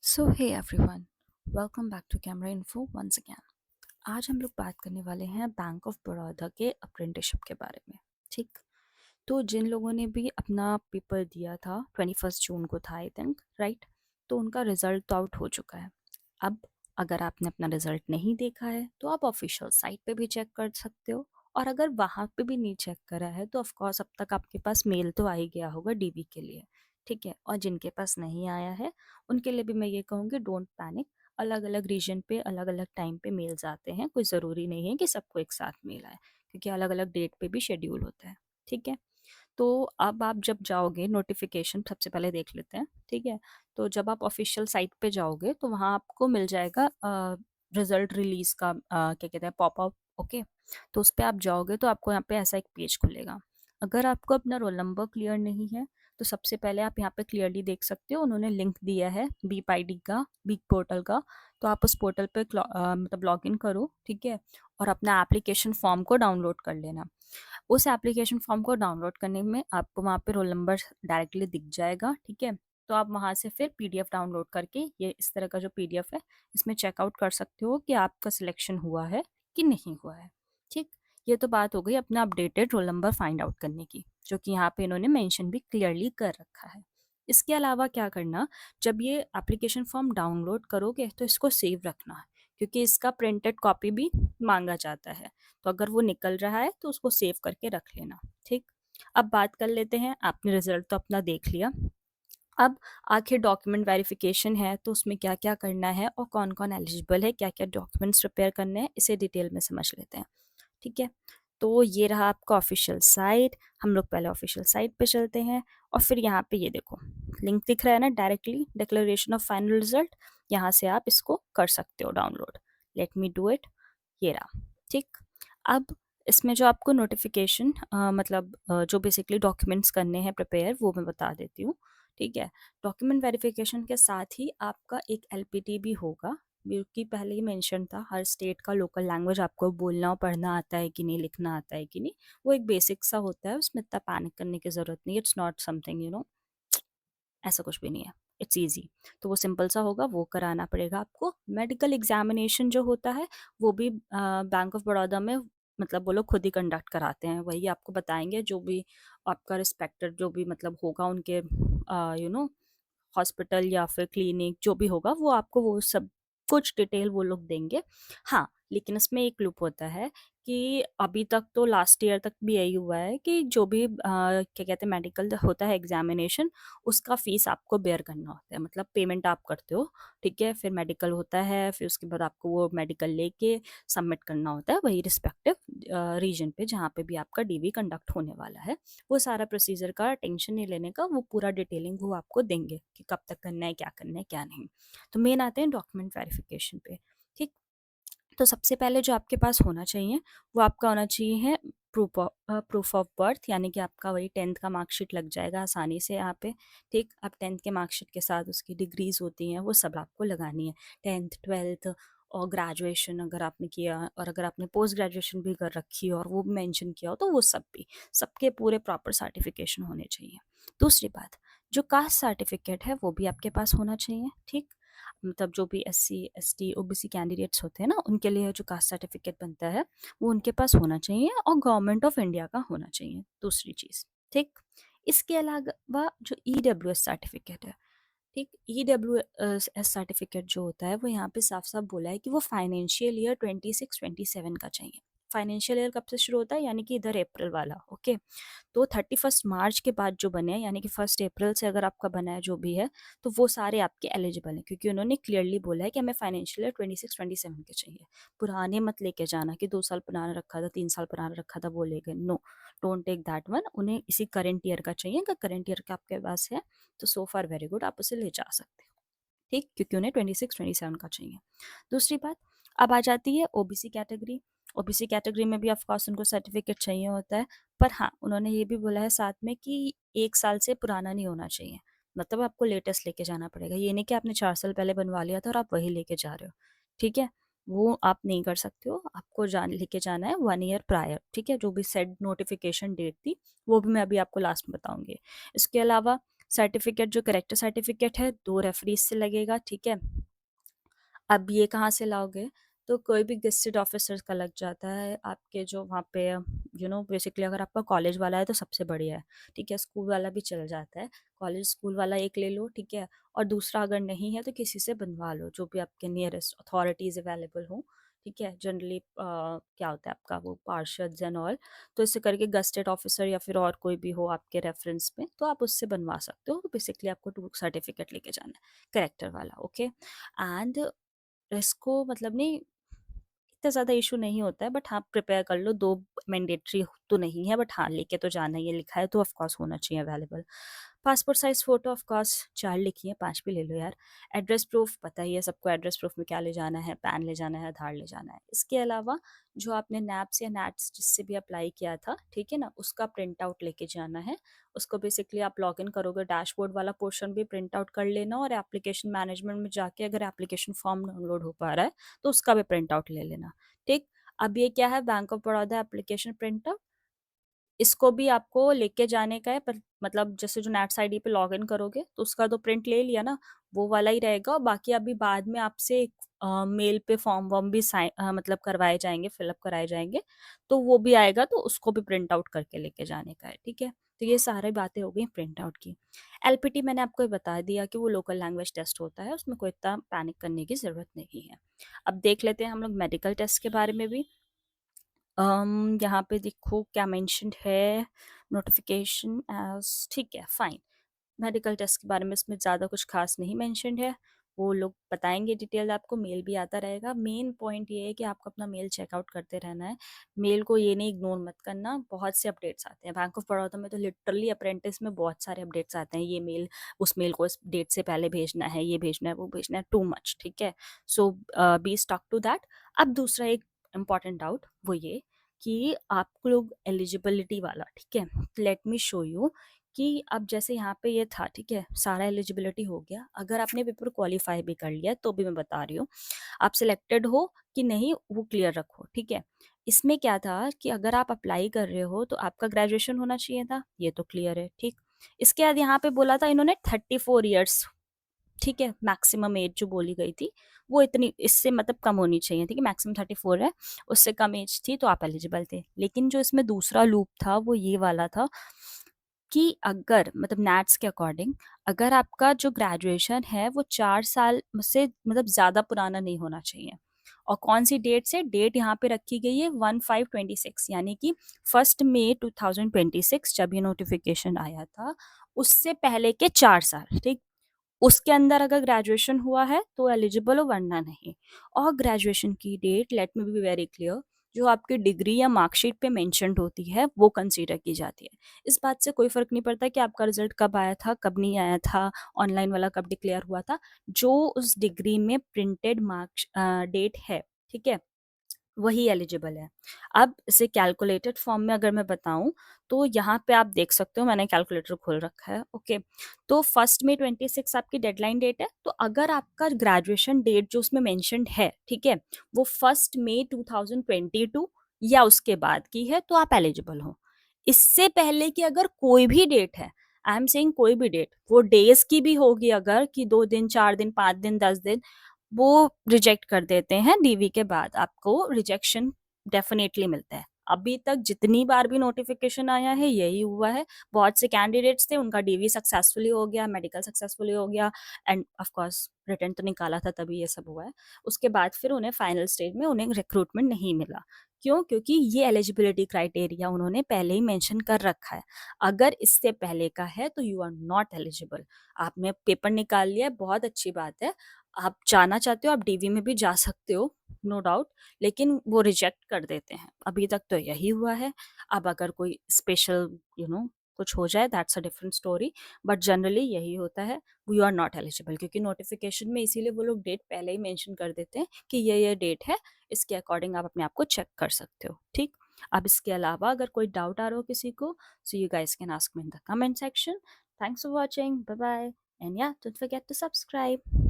So hey everyone, welcome back to camera info once again. आज हम लोग बात करने वाले हैं बैंक ऑफ बड़ौदा के अप्रेंटिसशिप के बारे में। ठीक, तो जिन लोगों ने भी अपना पेपर दिया था 21 जून को था आई थिंक, राइट? तो उनका रिजल्ट तो आउट हो चुका है। अब अगर आपने अपना रिजल्ट नहीं देखा है तो आप ऑफिशियल साइट पे भी चेक कर सकते हो, और अगर वहाँ पे भी नहीं चेक करा है तो ऑफ कोर्स अब तक आपके पास मेल तो आ ही गया होगा डीवी के लिए। ठीक है, और जिनके पास नहीं आया है उनके लिए भी मैं ये कहूँगी, डोंट पैनिक। अलग अलग रीजन पे अलग अलग टाइम पे मेल्स आते हैं, कोई ज़रूरी नहीं है कि सबको एक साथ मेल आए, क्योंकि अलग अलग डेट पे भी शेड्यूल होता है। ठीक है, तो अब आप जब जाओगे नोटिफिकेशन सबसे पहले देख लेते हैं। ठीक है, तो जब आप ऑफिशियल साइट पे जाओगे तो वहाँ आपको मिल जाएगा रिजल्ट रिलीज का क्या कहते हैं, पॉपअप। ओके, तो उस पर आप जाओगे तो आपको यहाँ पे ऐसा एक पेज खुलेगा। अगर आपको अपना रोल नंबर क्लियर नहीं है तो सबसे पहले आप यहाँ पे क्लियरली देख सकते हो, उन्होंने लिंक दिया है बीप आईडी का, बीप पोर्टल का। तो आप उस पोर्टल पे मतलब लॉग इन करो। ठीक है, और अपना एप्लीकेशन फॉर्म को डाउनलोड कर लेना। उस एप्लीकेशन फॉर्म को डाउनलोड करने में आपको वहाँ पे रोल नंबर डायरेक्टली दिख जाएगा। ठीक है, तो आप वहाँ से फिर पीडीएफ डाउनलोड करके, ये इस तरह का जो पीडीएफ है, इसमें चेकआउट कर सकते हो कि आपका सिलेक्शन हुआ है कि नहीं हुआ है। ठीक, ये तो बात हो गई अपना updated roll number find out करने की, जो कि यहाँ पे इन्होंने मेंशन भी क्लियरली कर रखा है। इसके अलावा क्या करना, जब ये एप्लीकेशन फॉर्म डाउनलोड करोगे तो इसको सेव रखना है, क्योंकि इसका प्रिंटेड कॉपी भी मांगा जाता है। तो अगर वो निकल रहा है तो उसको सेव करके रख लेना। ठीक, अब बात कर लेते हैं, आपने रिजल्ट तो अपना देख लिया। अब आखिर डॉक्यूमेंट वेरिफिकेशन है तो उसमें क्या क्या करना है और कौन कौन एलिजिबल है, क्या क्या डॉक्यूमेंट्स प्रिपेयर करने हैं, इसे डिटेल में समझ लेते हैं। ठीक है, तो ये रहा आपका ऑफिशियल साइट। हम लोग पहले ऑफिशियल साइट पे चलते हैं, और फिर यहाँ पे ये देखो लिंक दिख रहा है ना, directly declaration of final result. यहाँ से आप इसको कर सकते हो download. Let me do it. ये रहा। ठीक, अब इसमें जो आपको नोटिफिकेशन मतलब जो बेसिकली डॉक्यूमेंट्स करने हैं प्रिपेयर, वो मैं बता देती हूँ। ठीक है, डॉक्यूमेंट वेरिफिकेशन के साथ ही आपका एक एलपीटी भी होगा, क्योंकि पहले ही मेंशन था हर स्टेट का लोकल लैंग्वेज आपको बोलना और पढ़ना आता है कि नहीं, लिखना आता है कि नहीं। वो एक बेसिक सा होता है, उसमें इतना पैनिक करने की ज़रूरत नहीं है। इट्स नॉट समथिंग ऐसा कुछ भी नहीं है, इट्स ईजी। तो वो सिंपल सा होगा, वो कराना पड़ेगा आपको। मेडिकल एग्जामिनेशन जो होता है वो भी बैंक ऑफ बड़ौदा में, मतलब वो लोग खुद ही कंडक्ट कराते हैं। वही आपको बताएंगे, जो भी आपका रिस्पेक्टेड जो भी मतलब होगा उनके हॉस्पिटल या फिर क्लिनिक जो भी होगा, वो आपको वो सब कुछ डिटेल वो लोग देंगे। हाँ, लेकिन इसमें एक लूप होता है कि अभी तक तो लास्ट ईयर तक भी यही हुआ है कि जो भी क्या कहते हैं मेडिकल होता है एग्जामिनेशन, उसका फीस आपको बेयर करना होता है, मतलब पेमेंट आप करते हो। ठीक है, फिर मेडिकल होता है, फिर उसके बाद आपको वो मेडिकल लेके सबमिट करना होता है वही रिस्पेक्टिव रीजन पे जहाँ पे भी आपका डीवी कंडक्ट होने वाला है। वो सारा प्रोसीजर का टेंशन नहीं लेने का, वो पूरा डिटेलिंग वो आपको देंगे कि कब तक करना है, क्या नहीं। तो मेन आते हैं डॉक्यूमेंट वेरिफिकेशन पे। ठीक, तो सबसे पहले जो आपके पास होना चाहिए वो आपका होना चाहिए है प्रूफ ऑफ बर्थ, यानी कि आपका वही 10th का मार्कशीट लग जाएगा आसानी से यहाँ पे। ठीक, अब 10th के मार्कशीट के साथ उसकी डिग्रीज होती हैं, वो सब आपको लगानी है। 10th 12th और ग्रेजुएशन अगर आपने किया, और अगर आपने पोस्ट ग्रेजुएशन भी कर रखी है और वो भी मेंशन किया हो तो वो सब भी, सबके पूरे प्रॉपर सर्टिफिकेशन होने चाहिए। दूसरी बात, जो कास्ट सर्टिफिकेट है वो भी आपके पास होना चाहिए। ठीक, मतलब जो भी एससी एसटी ओबीसी कैंडिडेट्स होते हैं ना, उनके लिए जो कास्ट सर्टिफिकेट बनता है वो उनके पास होना चाहिए, और गवर्नमेंट ऑफ इंडिया का होना चाहिए। दूसरी चीज़। ठीक, इसके अलावा जो ईडब्ल्यूएस सर्टिफिकेट है, ठीक, ईडब्ल्यूएस सर्टिफिकेट जो होता है वो यहाँ पे साफ साफ बोला है कि वो फाइनेंशियल ईयर 26-27 का चाहिए। फाइनेंशियल ईयर कब से शुरू होता है, यानी कि इधर अप्रैल वाला। ओके, तो 31 मार्च के बाद जो बने हैं, यानी कि 1 अप्रैल से अगर आपका बना है जो भी है, तो वो सारे आपके एलिजिबल हैं, क्योंकि उन्होंने क्लियरली बोला है कि हमें फाइनेंशियल ईयर 26-27 के चाहिए। पुराने मत लेके जाना कि 2 साल पुराना रखा था, 3 साल पुराना रखा था, वो ले गए। No, don't take that one. उन्हें इसी करंट ईयर का चाहिए। अगर करंट ईयर का आपके पास है तो सो फार वेरी गुड, आप उसे ले जा सकते हो। ठीक, क्योंकि उन्हें 26-27 का चाहिए। दूसरी बात, अब आ जाती है ओबीसी कैटेगरी। ओबीसी कैटेगरी में भी ऑफकोर्स उनको सर्टिफिकेट चाहिए होता है, पर हाँ, उन्होंने ये भी बोला है साथ में कि 1 साल से पुराना नहीं होना चाहिए। मतलब आपको लेटेस्ट लेके जाना पड़ेगा, ये नहीं कि आपने 4 साल पहले बनवा लिया था और आप वही लेके जा रहे हो। ठीक है, वो आप नहीं कर सकते हो, आपको लेके जाना है 1 ईयर प्रायर। ठीक है, जो भी सेट नोटिफिकेशन डेट थी वो भी मैं अभी आपको लास्ट में बताऊंगी। इसके अलावा सर्टिफिकेट जो करेक्टर सर्टिफिकेट है 2 रेफरीज से लगेगा, ठीक है। अब ये कहाँ से लाओगे? तो कोई भी गेस्टेड ऑफिसर्स का लग जाता है आपके जो वहाँ पे बेसिकली अगर आपका कॉलेज वाला है तो सबसे बढ़िया है, ठीक है। स्कूल वाला भी चल जाता है, कॉलेज स्कूल वाला एक ले लो, ठीक है। और दूसरा अगर नहीं है तो किसी से बनवा लो, जो भी आपके नियरेस्ट अथॉरिटीज़ अवेलेबल हो, ठीक है। जनरली क्या होता है आपका वो पार्षद्स एंड ऑल, तो इससे करके गेस्टेड ऑफिसर या फिर और कोई भी हो आपके रेफरेंस में तो आप उससे बनवा सकते हो। तो बेसिकली आपको 2 सर्टिफिकेट लेके जाना है, करेक्टर वाला, ओके। एंड इसको मतलब नहीं इतना ज़्यादा इशू नहीं होता है, बट हाँ प्रिपेयर कर लो, 2 मैंडेटरी तो नहीं है, बट हाँ लेके तो जाना ही है, लिखा है तो ऑफ कोर्स होना चाहिए available. Passport size photo of course 4 लिखी है, 5 भी ले लो यार। एड्रेस प्रूफ पता ही है सबको, एड्रेस प्रूफ में क्या ले जाना है, पैन ले जाना है, आधार ले जाना है। इसके अलावा जो आपने नैप्स या नैट्स जिससे भी अप्लाई किया था, ठीक है ना, उसका प्रिंट आउट लेके जाना है। उसको बेसिकली आप लॉगिन करोगे, डैशबोर्ड वाला पोर्शन भी प्रिंट आउट कर लेना, और एप्लीकेशन मैनेजमेंट में जाके अगर एप्लीकेशन फॉर्म डाउनलोड हो पा रहा है तो उसका भी प्रिंट आउट ले लेना, ठीक। अब ये क्या है, bank of Baroda application print out, इसको भी आपको लेके जाने का है, पर मतलब जैसे जो नेट्स आईडी पे लॉगिन करोगे तो उसका तो प्रिंट ले लिया ना, वो वाला ही रहेगा। और बाकी अभी बाद में आपसे एक मेल पे फॉर्म वॉर्म भी मतलब करवाए जाएंगे, फिलअप कराए जाएंगे, तो वो भी आएगा, तो उसको भी प्रिंट आउट करके लेके जाने का है, ठीक है। तो ये सारी बातें हो गई प्रिंट आउट की। एलपीटी मैंने आपको बता दिया कि वो लोकल लैंग्वेज टेस्ट होता है, उसमें कोई इतना पैनिक करने की ज़रूरत नहीं है। अब देख लेते हैं हम लोग मेडिकल टेस्ट के बारे में भी। यहाँ पे देखो क्या मेंशन्ड है, नोटिफिकेशन एज, ठीक है फाइन। मेडिकल टेस्ट के बारे में इसमें ज़्यादा कुछ खास नहीं मेंशन्ड है, वो लोग बताएंगे डिटेल, आपको मेल भी आता रहेगा। मेन पॉइंट ये है कि आपको अपना मेल चेकआउट करते रहना है, मेल को ये नहीं इग्नोर मत करना, बहुत से अपडेट्स आते हैं बैंक ऑफ बड़ौदा में, तो लिटरली अप्रेंटिस में बहुत सारे अपडेट्स आते हैं, ये मेल उस मेल को इस डेट से पहले भेजना है, ये भेजना है, वो भेजना है, टू मच, ठीक है। सो बी स्टक टू दैट। अब दूसरा एक इम्पॉर्टेंट डाउट वो ये कि आप लोग एलिजिबिलिटी वाला, ठीक है, लेट मी शो यू कि अब जैसे यहाँ पे ये था, ठीक है, सारा एलिजिबिलिटी हो गया। अगर आपने पेपर क्वालिफाई भी कर लिया तो भी मैं बता रही हूँ, आप सिलेक्टेड हो कि नहीं वो क्लियर रखो, ठीक है। इसमें क्या था कि अगर आप अप्लाई कर रहे हो तो आपका ग्रेजुएशन होना चाहिए था, ये तो क्लियर है, ठीक। इसके बाद यहाँ पे बोला था इन्होंने 34 ईयर्स, ठीक है, मैक्सिमम एज जो बोली गई थी वो इतनी, इससे मतलब कम होनी चाहिए, ठीक है, मैक्सिमम 34 है, उससे कम एज थी तो आप एलिजिबल थे। लेकिन जो इसमें दूसरा लूप था वो ये वाला था कि अगर मतलब नैट्स के अकॉर्डिंग अगर आपका जो ग्रेजुएशन है वो 4 साल से मतलब ज़्यादा पुराना नहीं होना चाहिए। और कौन सी डेट से, डेट यहाँ पे रखी गई है 1/5/26, यानी कि 1 मई 2026 जब ये नोटिफिकेशन आया था उससे पहले के 4 साल, ठीक। उसके अंदर अगर ग्रेजुएशन हुआ है तो एलिजिबल हो, वरना नहीं। और ग्रेजुएशन की date, let me be very clear, जो आपकी डिग्री या मार्कशीट पे मेंशन्ड होती है वो कंसीडर की जाती है। इस बात से कोई फर्क नहीं पड़ता कि आपका रिजल्ट कब आया था कब नहीं आया था, ऑनलाइन वाला कब डिक्लेयर हुआ था, जो उस डिग्री में प्रिंटेड मार्क्स डेट है, ठीक है, वही एलिजिबल है। अब इसे कैलकुलेटेड फॉर्म में अगर मैं बताऊं तो यहाँ पे आप देख सकते हो, मैंने कैलकुलेटर खोल रखा है, ओके। तो 1 मई 26 आपकी डेडलाइन डेट है, तो अगर आपका ग्रेजुएशन डेट जो उसमें मेंशन्ड है, ठीक है, वो 1 मई 2022 या उसके बाद की है तो आप एलिजिबल हो। इससे पहले की अगर कोई भी डेट है, आई एम सेइंग कोई भी डेट, वो डेज की भी होगी अगर कि 2 दिन 4 दिन 5 दिन 10 दिन, वो रिजेक्ट कर देते हैं। डीवी के बाद आपको रिजेक्शन डेफिनेटली मिलता है। अभी तक जितनी बार भी नोटिफिकेशन आया है यही हुआ है। बहुत से कैंडिडेट्स थे उनका डीवी सक्सेसफुली हो गया, मेडिकल सक्सेसफुली हो गया, एंड ऑफ कोर्स रिटर्न तो निकाला था तभी ये सब हुआ है। उसके बाद फिर उन्हें फाइनल स्टेज में उन्हें रिक्रूटमेंट नहीं मिला। क्यों? क्योंकि ये एलिजिबिलिटी क्राइटेरिया उन्होंने पहले ही मेंशन कर रखा है। अगर इससे पहले का है तो यू आर नॉट एलिजिबल। आपने पेपर निकाल लिया, बहुत अच्छी बात है, आप जाना चाहते हो आप डीवी में भी जा सकते हो, नो डाउट, लेकिन वो रिजेक्ट कर देते हैं। अभी तक तो यही हुआ है। अब अगर कोई स्पेशल कुछ हो जाए that's a different story, but generally यही होता है, यू आर नॉट एलिजिबल, क्योंकि नोटिफिकेशन में इसीलिए वो लोग डेट पहले ही मेंशन कर देते हैं कि ये डेट है, इसके अकॉर्डिंग आप अपने आप को चेक कर सकते हो, ठीक। अब इसके अलावा अगर कोई डाउट आ रहा हो किसी को, so you guys can ask me in the comment section. Thanks for watching, bye bye, and yeah don't forget to subscribe.